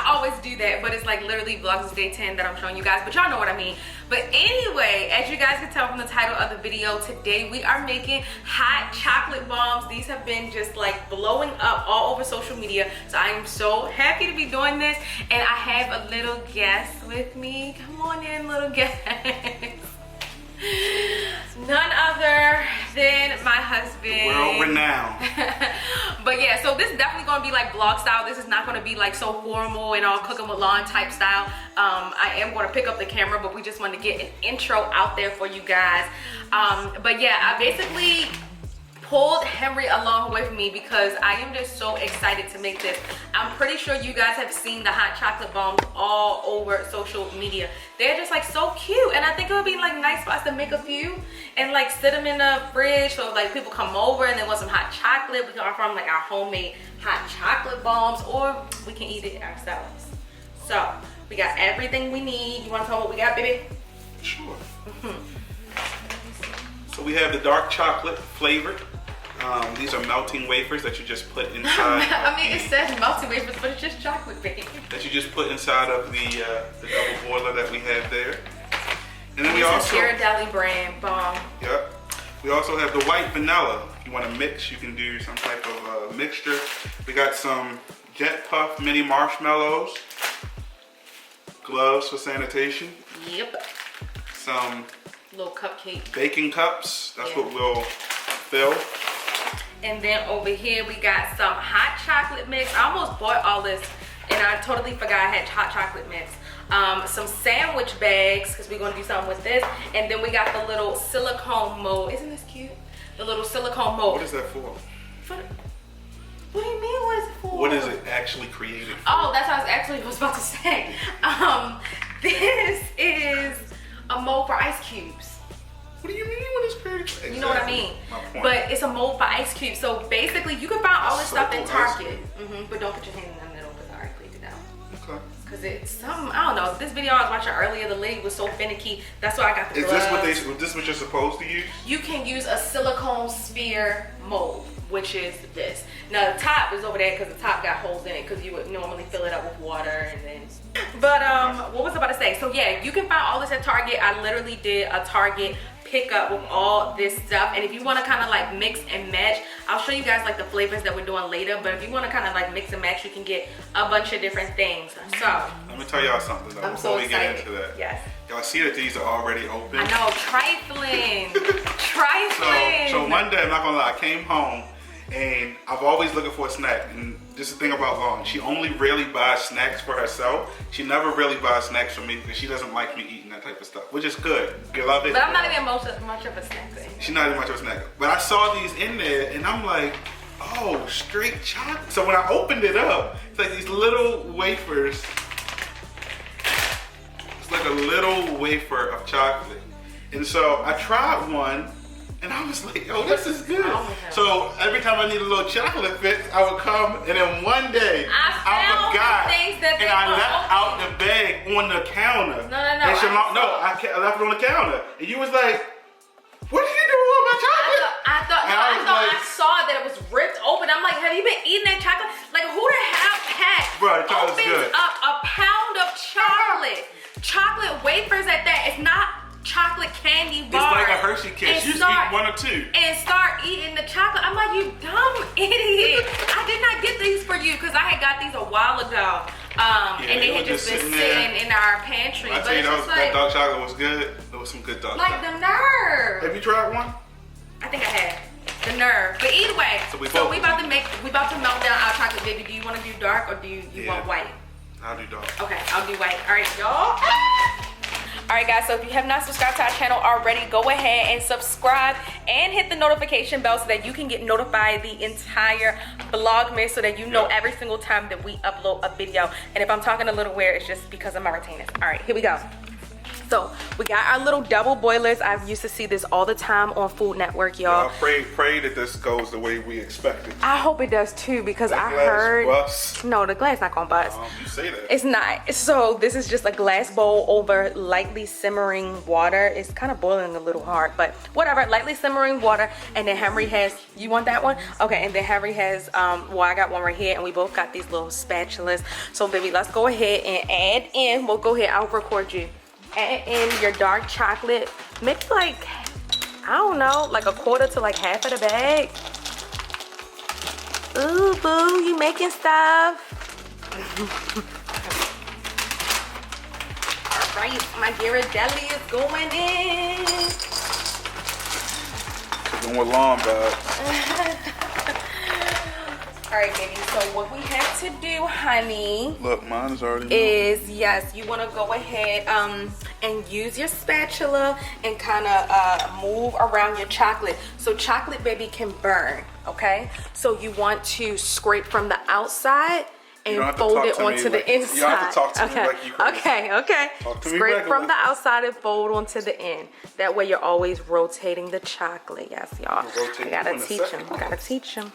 I always do that, but it's like literally Vlogmas Day 10 that I'm showing you guys, but y'all know what I mean. But anyway, as you guys can tell from the title of the video, today we are making hot chocolate bombs. These have been just like blowing up all over social media, so I am so happy to be doing this. And I have a little guest with me. Come on in, little guest. None other than my husband. World renowned. But yeah, so this is definitely gonna be like vlog style. This is not gonna be like so formal and all cooking with lawn type style. I am gonna pick up the camera, but we just want to get an intro out there for you guys. But yeah, I basically pulled Henry along with me because I am just so excited to make this. I'm pretty sure you guys have seen the hot chocolate bombs all over social media. They're just like so cute, and I think it would be like nice for us to make a few and like sit them in the fridge so like people come over and they want some hot chocolate. We can offer them like our homemade hot chocolate bombs, or we can eat it ourselves. So we got everything we need. You want to tell what we got, baby? Sure. So we have the dark chocolate flavored. These are melting wafers that you just put inside. I mean, it says melting wafers, but it's just chocolate, baby. That you just put inside of the double boiler that we have there. And then we also Ghirardelli brand bomb. Yep. We also have the white vanilla. If you want to mix, you can do some type of mixture. We got some Jet Puff mini marshmallows, gloves for sanitation. Yep. Some little cupcake baking cups. That's what we'll fill. And then over here we got some hot chocolate mix. I almost bought all this and I totally forgot I had hot chocolate mix. Some sandwich bags because we're gonna do something with this. And then we got the little silicone mold. Isn't this cute? The little silicone mold. What is that for? What do you mean, what is it for? What is it actually created for? Oh, that's what I was about to say. This is a mold for ice cubes. What do you mean when it's created? Exactly. You know what I mean? But it's a mold for ice cubes. So basically, you can find all this stuff in Target. But don't put your hand in the middle because I already cleaned it out. Okay. Because it's some, I don't know. This video I was watching earlier, the lady was so finicky. That's why I got the gloves. Is this what you're supposed to use? You can use a silicone sphere mold, which is this. Now the top is over there because the top got holes in it because you would normally fill it up with water and then. But what was I about to say? So yeah, you can find all this at Target. I literally did a Target pickup with all this stuff, and if you want to kind of like mix and match, I'll show you guys like the flavors that we're doing later, but if you want to kind of like mix and match, you can get a bunch of different things. So let me tell y'all something though, before we get into that. Yes. Y'all see that these are already open? I know, trifling. Trifling. So one day, I'm not gonna lie, I came home and I've always looking for a snack, and this is the thing about Lauren, she only really buys snacks for herself. She never really buys snacks for me because she doesn't like me eating that type of stuff, which is good. You love it. But I'm not even much of a snack thing. She's not even much of a snack. But I saw these in there and I'm like, oh, straight chocolate. So when I opened it up, it's like these little wafers. It's like a little wafer of chocolate. And so I tried one and I was like, oh, this is good. So every time I need a little chocolate fix, I would come, and then one day I forgot, and I left out the bag on the counter. No. I left it on the counter, and you was like, what did you do with my chocolate? I thought I saw that it was ripped open. I'm like, have you been eating that chocolate? Like, who the hell opens up a pound of chocolate wafers at that? It's not chocolate candy bar. It's like a Hershey Kiss. You just eat one or two. And start eating the chocolate. I'm like, you dumb idiot. I did not get these for you because I had got these a while ago. And they had just been sitting in our pantry. I tell you, that dark chocolate was good. There was some good dark chocolate. Like the nerve. Have you tried one? I think I have. The nerve. But either way, so we about to melt down our chocolate, baby. Do you want to do dark or do you want white? I'll do dark. Okay, I'll do white. All right, y'all. Alright guys, so if you have not subscribed to our channel already, go ahead and subscribe and hit the notification bell so that you can get notified the entire Vlogmas, so that you know every single time that we upload a video. And if I'm talking a little weird, it's just because of my retainers. Alright, here we go. So we got our little double boilers. I used to see this all the time on Food Network, y'all. Pray that this goes the way we expected. I hope it does too, because I heard no, the glass not gonna bust. You say that. It's not. So this is just a glass bowl over lightly simmering water. It's kind of boiling a little hard, but whatever. Lightly simmering water, and then Henry has. You want that one? Okay, and then Henry has. Well, I got one right here, and we both got these little spatulas. So baby, let's go ahead and add in. We'll go ahead. I'll record you. Add in your dark chocolate, maybe like, I don't know, like a quarter to like half of the bag. Ooh, boo, you making stuff. All right, my Ghirardelli is going in. Cooking with lawn bags. All right, baby, so what we have to do, honey, look, mine is already is, yes, you want to go ahead and use your spatula and kind of move around your chocolate. So chocolate, baby, can burn, okay? So you want to scrape from the outside and fold it onto the inside. You don't have to talk to me like you crazy. Okay. Talk to me Scrape regular. from the outside and fold onto the end. That way you're always rotating the chocolate. Yes, y'all. I gotta teach them. I gotta teach them.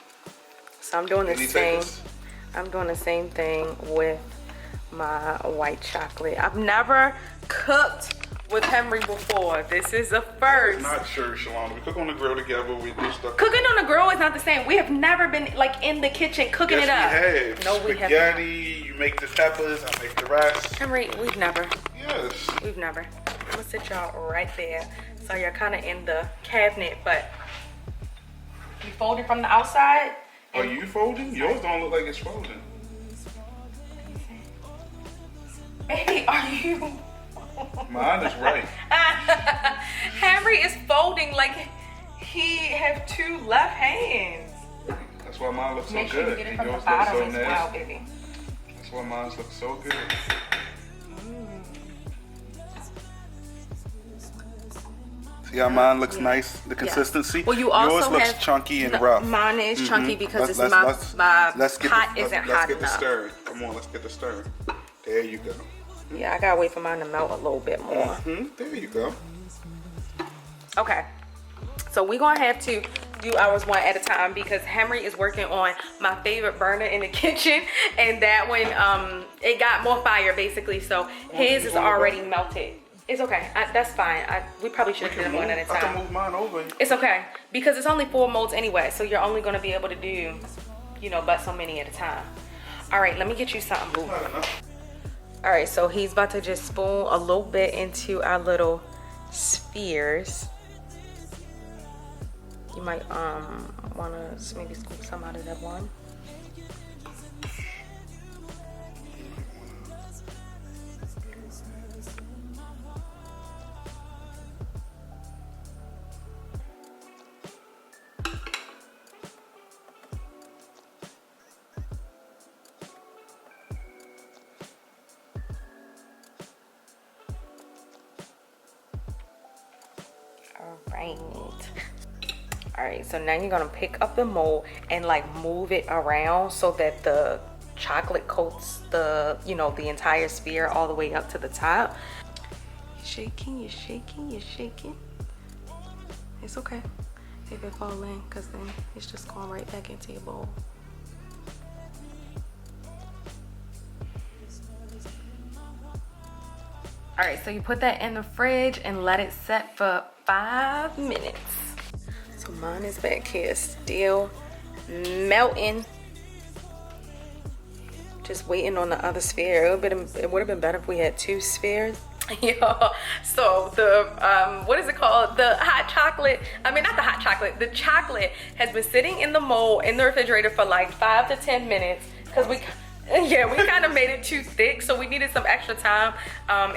So I'm doing the same. I'm doing the same thing with my white chocolate. I've never cooked with Henry before. This is a first. I'm not sure, Shalonda. We cook on the grill together. We do stuff. Cooking on the grill is not the same. We have never been like in the kitchen cooking it up. Yes, we have. No, we haven't. Spaghetti. You make the peppers. I make the rest. Henry, we've never. Yes. We've never. I'm gonna sit y'all right there. So you're kind of in the cabinet, but you fold it from the outside. Are you folding? Yours don't look like it's folding. Baby, are you? Mine is right. Henry is folding like he have two left hands. That's why mine looks so Make sure good. you get it from Yours the bottom looks so as well, nasty. baby. That's why mine looks so good. See how mine looks nice, the consistency? Well, you also yours looks have, chunky and rough. Mine is chunky because my pot isn't hot enough. Let's get the stirring. Come on, let's get the stirring. There you go. Yeah, I gotta wait for mine to melt a little bit more. There you go. Okay, so we're gonna have to do ours one at a time because Henry is working on my favorite burner in the kitchen, and that one it got more fire basically, so his is already melted. It's okay. That's fine. We probably should have done one at a time. I can move mine over. It's okay because it's only 4 molds anyway, so you're only gonna be able to do, you know, but so many at a time. All right, let me get you something, boo. All right, so he's about to just spoon a little bit into our little spheres. You might wanna maybe scoop some out of that one. All right, so now you're gonna pick up the mold and like move it around so that the chocolate coats the, you know, the entire sphere all the way up to the top. You're shaking, you're shaking, you're shaking. It's okay if it fall in, because then it's just going right back into your bowl. All right, so you put that in the fridge and let it set for 5 minutes. So mine is back here still melting. Just waiting on the other sphere. It would have been better if we had 2 spheres. Yo, so the what is it called? The hot chocolate. I mean, not the hot chocolate. The chocolate has been sitting in the mold in the refrigerator for like 5 to 10 minutes because we kind of made it too thick, so we needed some extra time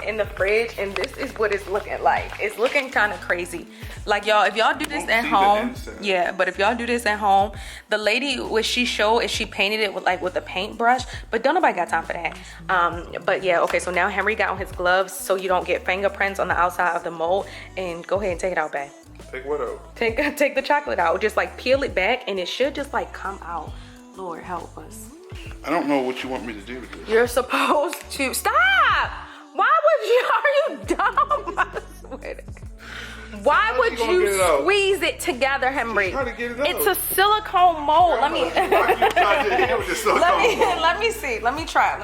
in the fridge, and this is what it's looking like. It's looking kind of crazy. Like, y'all, if y'all do this at home, but if y'all do this at home, the lady, what she showed is she painted it with a paintbrush, but don't nobody got time for that. But yeah, okay, so now Henry got on his gloves so you don't get fingerprints on the outside of the mold, and go ahead and take it out, babe. Take what out? Take the chocolate out. Just like peel it back, and it should just like come out. Lord help us. I don't know what you want me to do with this. You're supposed to stop. Why would you? Are you dumb? Why would you squeeze it together, Henry? Try to get it out. It's a silicone mold. Let me see. Let me try.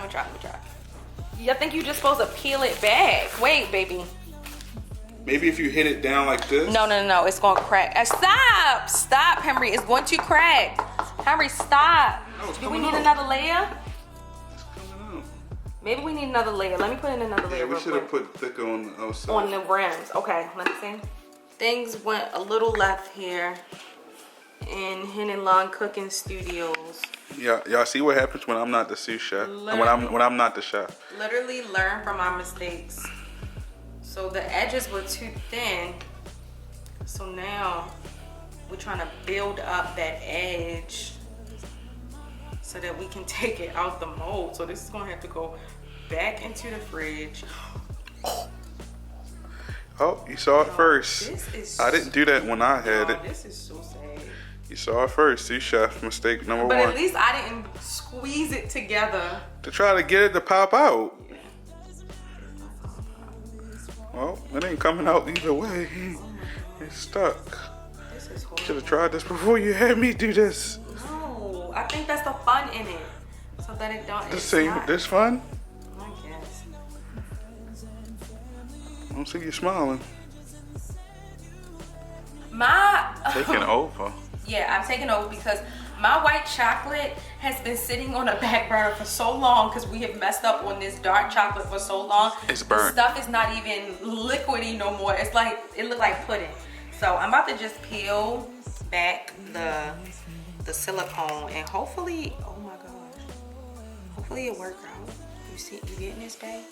I think you're just supposed to peel it back. Wait, baby. Maybe if you hit it down like this. No. It's gonna crack. Stop, Henry. It's going to crack. Henry, stop. No, do we need another layer? It's coming out. Maybe we need another layer. Let me put in another layer. Yeah, we should have put thicker on the outside. On the rims. Okay, let me see. Things went a little left here in Hen and Long Cooking Studios. Yeah, y'all see what happens when I'm not the sous chef? And when I'm not the chef. Literally learn from our mistakes. So the edges were too thin. So now we're trying to build up that edge so that we can take it out the mold. So this is gonna have to go back into the fridge. Oh, you saw it first. I didn't do that when I had it. This is so sad. You saw it first, sous chef. Mistake number But one. at least I didn't squeeze it together. To try to get it to pop out. Yeah. Well, it ain't coming out either way. It's stuck. This is horrible. Should have tried this before you had me do this. No, I think that's the fun in it. So that it don't. This fun? I guess. I don't see you smiling. Taking over. Yeah, I'm taking over because my white chocolate has been sitting on a back burner for so long because we have messed up on this dark chocolate for so long. It's burnt. The stuff is not even liquidy no more. It's like, it looked like pudding. So I'm about to just peel back the silicone and hopefully, oh my gosh, hopefully it work out. You see, you getting this, babe?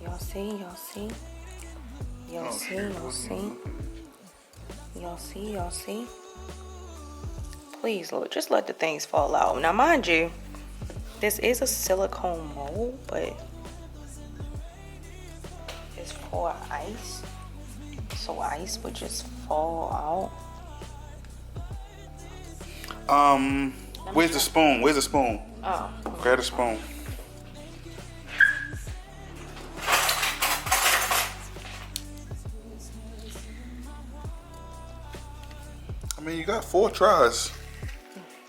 Y'all see? Y'all see? Please, Lord, just let the things fall out. Now, mind you, this is a silicone mold, but it's for ice. So ice would just fall out. Where's the spoon? Oh. Grab a spoon. I mean, you got 4 tries.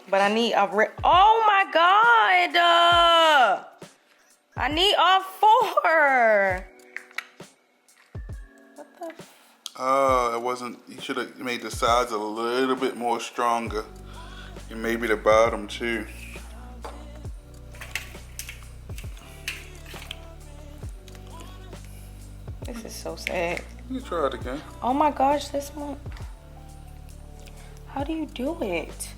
But I need a oh my God! I need all 4. What the? It wasn't. You should have made the sides a little bit more stronger, and maybe the bottom too. This is so sad. You try it again. Oh my gosh, this one. How do you do it?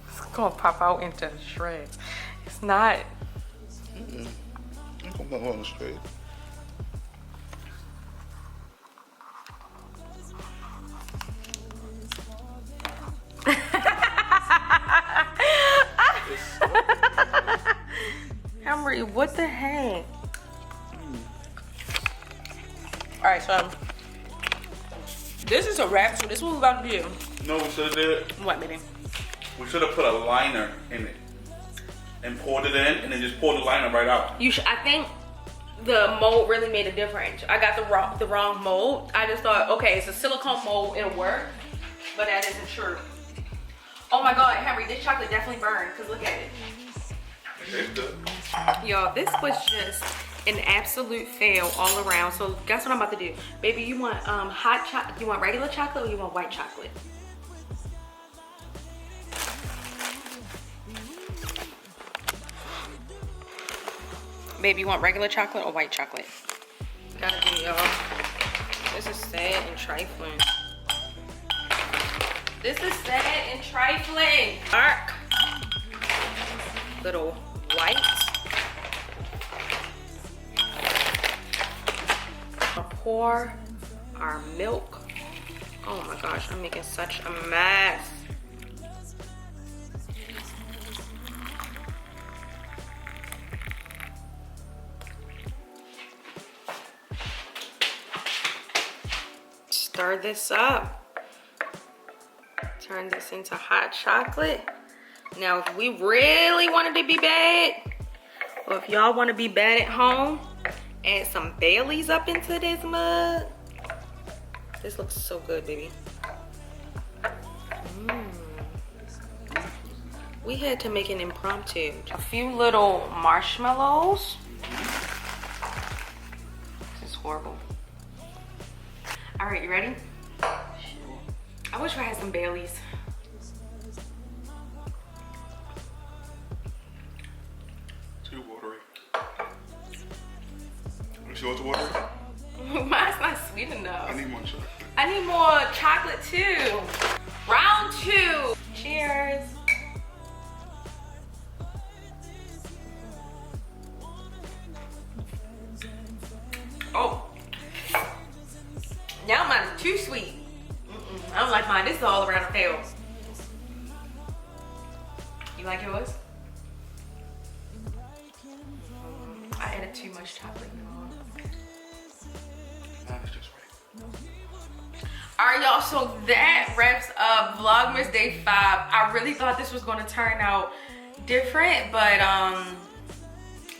It's gonna pop out into shreds. It's not. I'm gonna go on straight. Henry, what the heck? All right, so this is a wrap. So this is what we're about to do. No, we should have did. What, baby? We should have put a liner in it and poured it in, and then just poured the liner right out. I think the mold really made a difference. I got the wrong mold. I just thought, okay, it's a silicone mold, it'll work, but that isn't true. Oh my God, Henry, this chocolate definitely burned. Cause look at it. It's good. Y'all, this was just an absolute fail all around. So guess what I'm about to do, baby? You want hot chocolate? You want regular chocolate or you want white chocolate? Baby, you want regular chocolate or white chocolate? Gotta do, y'all. This is sad and trifling. This is sad and trifling. Dark. Little white. I'll pour our milk. Oh my gosh, I'm making such a mess. Stir this up. Turn this into hot chocolate. Now, if we really wanted to be bad, Well, if y'all want to be bad at home, add some Baileys up into this mug. This looks so good, baby. We had to make an impromptu. A few little marshmallows. This is horrible. All right, you ready? I wish I had some Baileys. Too watery. You sure it's watery? Mine's not sweet enough. I need more chocolate. I need more chocolate too. Round 2. Cheers. Oh. Now mine is too sweet. I don't like mine. This is all around the pale. You like yours? I added too much chocolate, y'all. Mine is just right. Alright, y'all, so that wraps up Vlogmas Day 5. I really thought this was gonna turn out different, but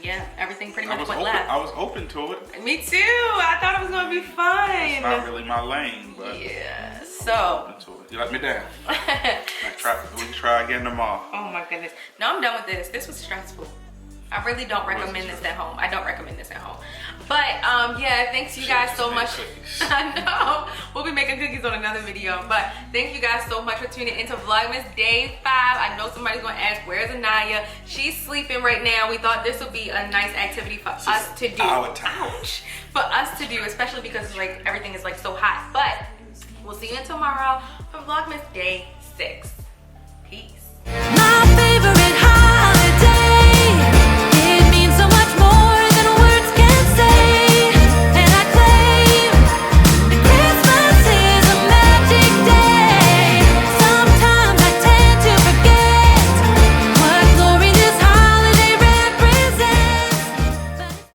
yeah, everything pretty much went left. I was open to it. Me too. I thought it was gonna be fun. It's not really my lane, but yeah. So open to it. You let me down. We can try again tomorrow. oh my goodness. No, I'm done with this. This was stressful. I really don't recommend this at home. I don't recommend this at home. But yeah, thanks you guys so much. I know. We'll be making cookies on another video. But thank you guys so much for tuning into Vlogmas Day 5. I know somebody's gonna ask, where's Aniya? She's sleeping right now. We thought this would be a nice activity for us to do. Our time. Ouch. For us to do, especially because it's like everything is like so hot. But we'll see you tomorrow for Vlogmas Day 6. Peace.